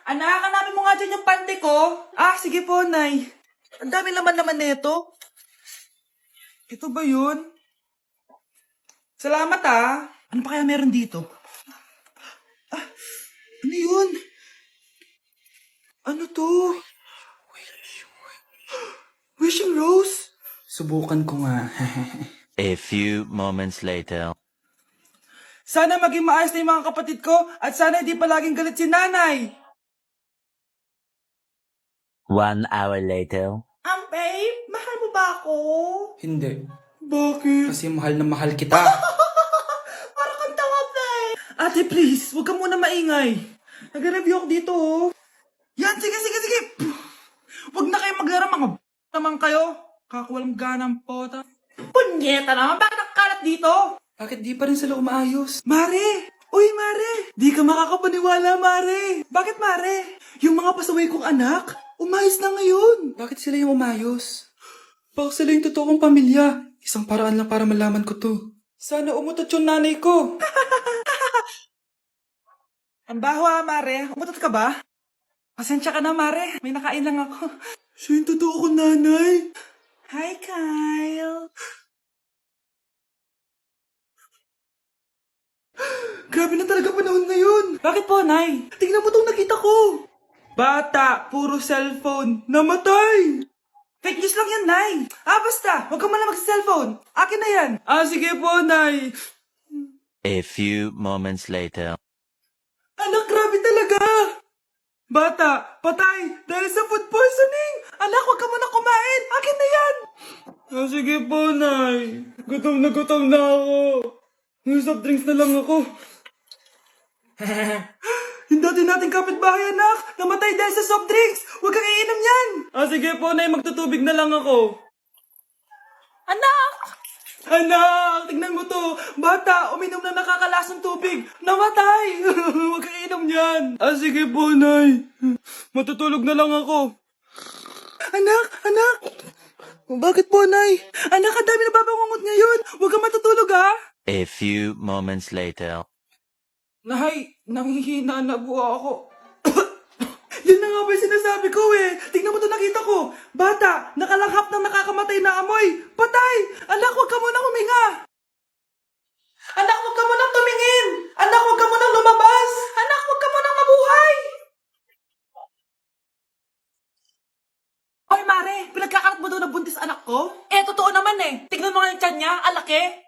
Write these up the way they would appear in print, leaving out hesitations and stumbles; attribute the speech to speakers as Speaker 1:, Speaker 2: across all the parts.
Speaker 1: Anak, hanapin mo nga dyan yung pante ko. Ah, sige po, Nay. Ang dami laman-laman nito. Ito ba yun? Salamat ah. Ano pa kaya meron dito? Ah, ano yun? Ano to? Wishing Rose?
Speaker 2: Subukan ko nga.
Speaker 3: A few moments later.
Speaker 1: Sana maging maayos na yung mga kapatid ko at sana hindi palaging galit si nanay.
Speaker 3: 1 hour later.
Speaker 1: Babe, mahal mo ba ako?
Speaker 2: Hindi.
Speaker 1: Bakit?
Speaker 2: Kasi mahal na mahal kita.
Speaker 1: Parang kang tawa, babe. Ate, please, huwag ka muna maingay. Nag-review ako dito, oh. Yan, sige. Huwag na kayo maglaro, mga naman kayo. Kakawalang ganang pota. Punyeta naman, bakit nakakalat dito?
Speaker 2: Bakit di pa rin sila umaayos?
Speaker 1: Mare! Uy, Mare! Di ka makakapaniwala, Mare! Bakit, Mare? Yung mga pasaway kong anak, umayos na ngayon.
Speaker 2: Bakit sila yung umayos? Baka sila yung totoong pamilya. Isang paraan lang para malaman ko to. Sana umutot yung nanay ko.
Speaker 1: Ang baho, Mare. Umutot ka ba? Pasensya ka na, Mare. May nakain lang ako. Siya yung totoo kong nanay. Hi, Kyle. Grabe na talaga panahon ngayon. Bakit po, Nay? Tingnan mo itong nakita ko. Bata, puro cellphone, namatay. Fake news lang yan, Nay. Ah, basta. Huwag ka muna mag-cellphone. Akin na yan. Ah, sige po, Nay.
Speaker 3: A few moments later.
Speaker 1: Anak, grabe talaga. Bata, patay dahil sa food poisoning. Anak, huwag ka muna kumain. Akin na yan. Ah, sige po, Nay. Gutom na ako. May soft drinks na lang ako. Yung dati nating kapitbahay, anak. Namatay dahil sa soft drinks. Huwag kang iinom yan. Ah, sige po, Nay. Magtutubig na lang ako. Anak! Anak! Tignan mo to. Bata, uminom na nakakalasang tubig. Namatay! Huwag kang iinom yan. Ah, sige po, Nay. Matutulog na lang ako. Anak! Bakit po, Nay? Anak, ang dami na babangungot ngayon. Huwag kang matutulog, ha?
Speaker 3: A few moments later.
Speaker 1: Nay, nanghihina na po ako. Yun na nga ba yung sinasabi ko eh. Tingnan mo to nakita ko. Bata, nakalanghap ng nakakamatay na amoy. Patay! Anak, huwag ka munang huminga. Anak, huwag ka munang tumingin. Anak, huwag ka munang lumabas. Anak, huwag ka munang mabuhay. Oy, Mare, pinagkakalat mo daw na buntis anak ko? Eh, totoo naman eh. Tignan mo nga yung tiyan niya, alaki.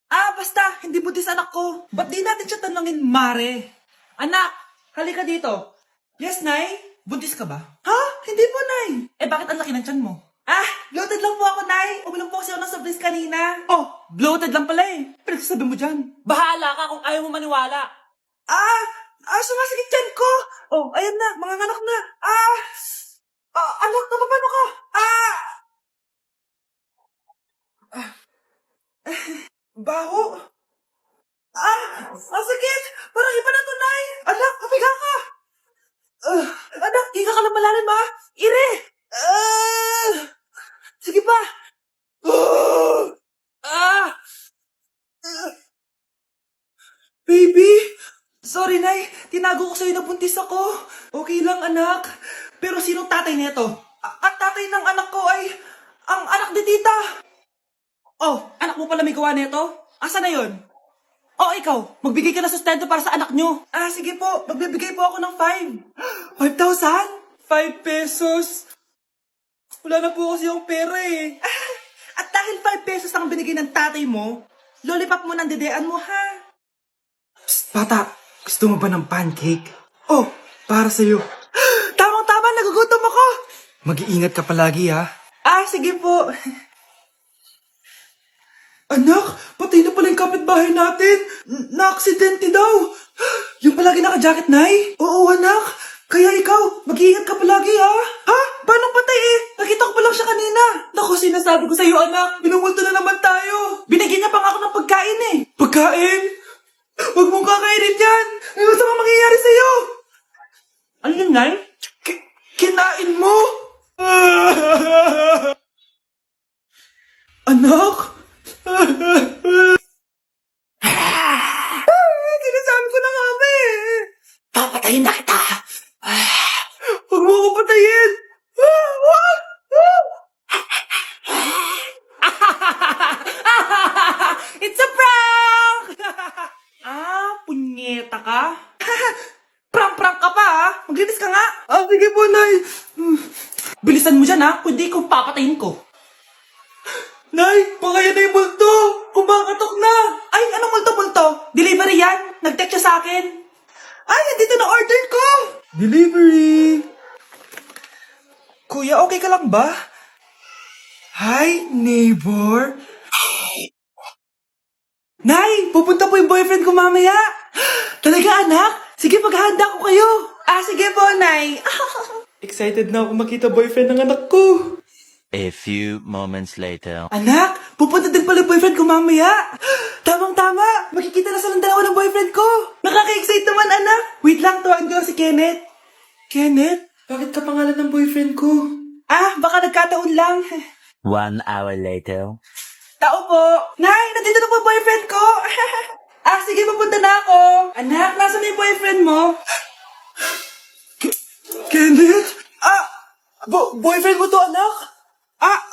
Speaker 1: Ah, basta, hindi buntis anak ko. Ba't di natin siya tanongin, Mare? Anak, halika dito. Yes, Nay? Buntis ka ba? Ha? Hindi po, Nay. Eh, bakit ang laki ng tiyan mo? Ah, bloated lang po ako, Nay. Uminom po kasi ako ng soft drinks kanina. Oh, bloated lang pala eh. Pinagsasabi mo dyan. Bahala ka kung ayaw mo maniwala. Sumasakit tiyan ko. Oh, ayan na, mga anak na. Anak, napapano ka? Baho. Masakit! Parang iba na to, Nay! Anak, papiga ka! Anak, higa ka lang malalim, ha? Ire! Sige pa! Baby! Sorry, Nay. Tinago ko sa'yo na buntis ako. Okay lang, anak. Pero sinong tatay nito? Ang tatay ng anak ko ay ang anak ni tita. Oh, anak mo pala may gawa nito? Asa na yon? Oh, ikaw, magbigay ka na sustento para sa anak nyo. Ah, sige po, magbibigay po ako ng 5. 5,000? 5 pesos? Wala na po kasi yung pera eh. At dahil 5 pesos ang binigay ng tatay mo, lollipop mo ng dedean mo, ha? Psst, bata, gusto mo ba ng pancake? Oh, para sa'yo. Tamang-tama, nagugutom ako. Mag-iingat ka palagi, ha? Ah, sige po. Anak, patay na pala yung kapitbahay natin. Na-aksidente daw. Yung palagi naka-jacket, Nay? Oo, anak. Kaya ikaw, mag-iingat ka palagi, ha? Ha? Paano patay eh? Nakita ko pa lang siya kanina. Naku, sinasabi ko sa'yo, anak. Binumulto na naman tayo. Binigyan niya pa nga ako ng pagkain eh. Pagkain? Huwag mong kakainin yan. May masama mangyayari sa'yo. Ano yun, Nay? Kinain mo? Anak? Sinasabi ko na nga ba eh. Papatayin Papatayin na kita! Huwag mo ako patayin! Wag! It's a prank! Punyeta ka? Prank-prank ka pa, ha? Maglinis ka nga.
Speaker 2: Sige po, Nay.
Speaker 1: Bilisan mo dyan, ha? Kundi kung papatayin ko.
Speaker 2: Nay, pakaya na yung multo. Kumakatok na.
Speaker 1: Ay, anong multo-multo? Delivery yan? Nag-text siya sa akin. Ay, andito na order ko!
Speaker 2: Delivery.
Speaker 1: Kuya, okay ka lang ba? Hi, neighbor. Nay, pupunta po yung boyfriend ko mamaya. Talaga, anak? Sige, paghahanda ko kayo. Sige po, Nay.
Speaker 2: Excited na ako makita boyfriend ng anak ko.
Speaker 3: A few moments later.
Speaker 1: Anak, pupunta din pala yung boyfriend ko mamaya. Tamang-tama, makikita na silang dalawa ng boyfriend ko. Nakaka-excite naman, anak. Wait lang, tawagin ko lang si Kenneth. Kenneth?
Speaker 2: Bakit ka pangalan ng boyfriend ko?
Speaker 1: Baka nagkataon lang.
Speaker 3: 1 hour later.
Speaker 1: Tao po. Nay, nandito na po boyfriend ko. Sige, pupunta na ako. Anak, nasa na yung boyfriend mo?
Speaker 2: Kenneth? Boyfriend mo to, anak?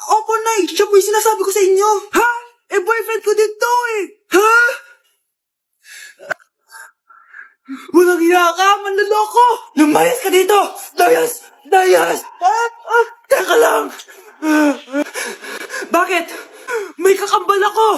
Speaker 1: Opo, Nay. Siya po yung sinasabi ko sa inyo. Ha? Boyfriend ko din to eh. Ha? Walang hiya ka, manloloko. Lumayas ka dito. Layas. Teka lang. Bakit? May kakambal ako.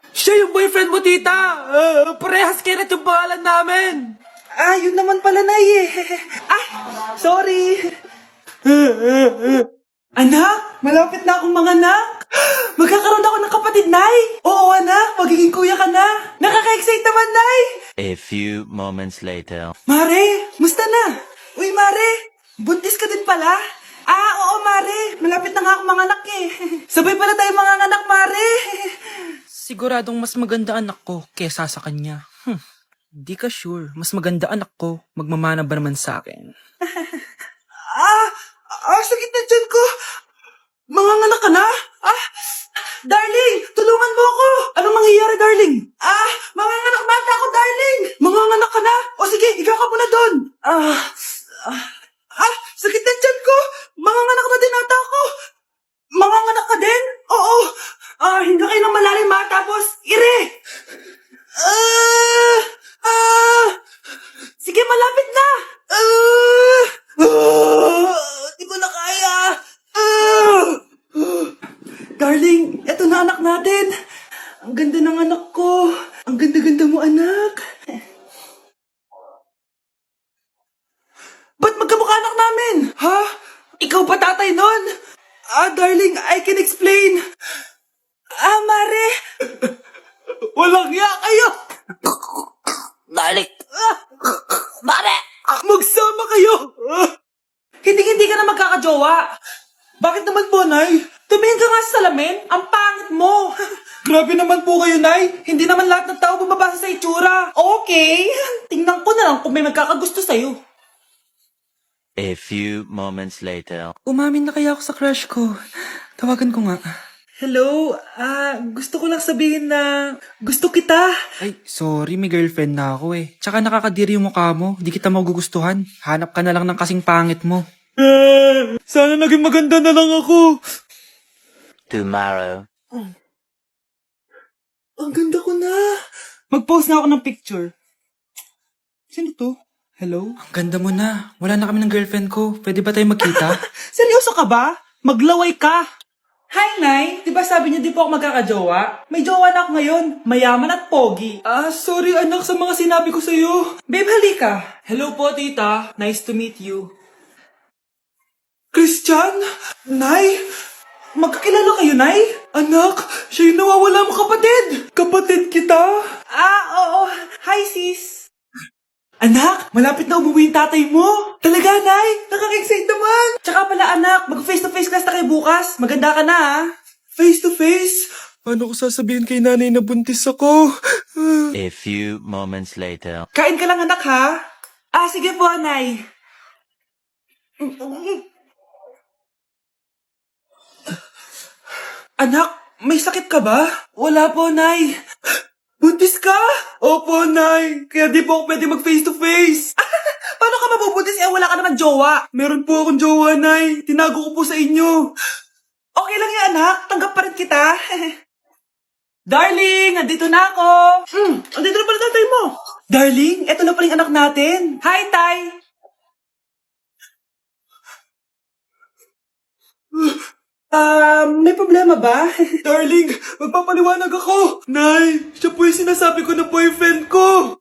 Speaker 2: Siya yung boyfriend mo, tita. Parehas Kenneth yung pangalan namin.
Speaker 1: Yun naman pala, Nay eh. Sorry. Anak, malapit na akong manganak. Magkakaroon ako ng kapatid, Nay. Oo, anak, magiging kuya ka na. Nakaka-excite naman, Nay.
Speaker 3: A few moments later.
Speaker 1: Mare, musta na? Uy, Mare, buntis ka din pala? Oo, Mare, malapit na nga akong manganak eh. Sabay pala tayo manganganak, Mare.
Speaker 2: Siguradong mas maganda anak ko kesa sa kanya. Di ka sure. Mas maganda anak ko. Magmamana ba naman sa akin?
Speaker 1: Sakit na dyan ko. Manganganak ka na? Darling, tulungan mo ako. Anong mangyayari, darling? Manganganak bata ako, darling. Manganganak ka na? O sige, ikaw ka muna doon. Sakit na dyan ko. Manganganak na din ata ako. Manganganak ka din? Oo. Hindi kayo ng malalim ha, tapos ire. Sige, malapit na. Di ko na kaya. Darling, eto na anak natin. Ang ganda ng anak ko. Ang ganda-ganda mo, anak. Ba't magkamukha anak namin? Ha? Ikaw ba tatay nun? Darling, I can explain. Mare. Walang hiya kayo.
Speaker 3: Darling. Mare!
Speaker 1: Magsama kayo. Hindi ka na magkakajowa. Bakit naman po, Nay? Tumingin ka nga sa salamin. Ang pangit mo. Grabe naman po kayo, Nay. Hindi naman lahat ng tao bumabasa sa itsura. Okay. Tingnan ko na lang kung may magkakagusto sa'yo.
Speaker 3: A few moments later.
Speaker 2: Umamin na kaya ako sa crush ko. Tawagan ko nga.
Speaker 1: Hello? Gusto ko lang sabihin na gusto kita.
Speaker 2: Ay, sorry, may girlfriend na ako eh. Tsaka nakakadiri yung mukha mo. Di kita magugustuhan. Hanap ka na lang ng kasing pangit mo.
Speaker 1: Sana naging maganda na lang ako.
Speaker 3: Tomorrow.
Speaker 1: Ang ganda ko na. Mag-post na ako ng picture. Sino to? Hello?
Speaker 2: Ang ganda mo na. Wala na kami ng girlfriend ko. Pwede ba tayo magkita?
Speaker 1: Seryoso ka ba? Maglaway ka. Hi, Nay. Di ba sabi niyo di po ako magkakajowa? May jowa na ako ngayon. Mayaman at pogi. Sorry anak sa mga sinabi ko sa'yo. Babe, halika. Hello po, tita. Nice to meet you. Christian? Nay? Magkakilala kayo, Nay? Anak, siya yung nawawala mo kapatid. Kapatid kita? Oo. Hi, sis. Anak, malapit na umuwi yung tatay mo. Talaga, Nay? Nakaka-excite naman. Tsaka pala, anak, mag-face-to-face class na kayo bukas. Maganda ka na, ha? Face-to-face?
Speaker 2: Paano ko sasabihin kay nanay na buntis ako?
Speaker 3: A few moments later.
Speaker 1: Kain ka lang, anak, ha? Sige po, Nay. Anak, may sakit ka ba? Wala po, Nay. Buntis ka? Opo, Nay. Kaya di po ako pwede mag face to face. Paano ka mabubuntis wala ka naman jowa? Meron po akong jowa, Nay. Tinago ko po sa inyo. Okay lang yan, anak. Tanggap pa rin kita. Darling, andito na ako. Andito na pala tatay mo. Darling, eto na pala yung anak natin. Hi, Tay. May problema ba? Darling, magpapaliwanag ako. Nay, siya po yung sinasabi ko na boyfriend ko.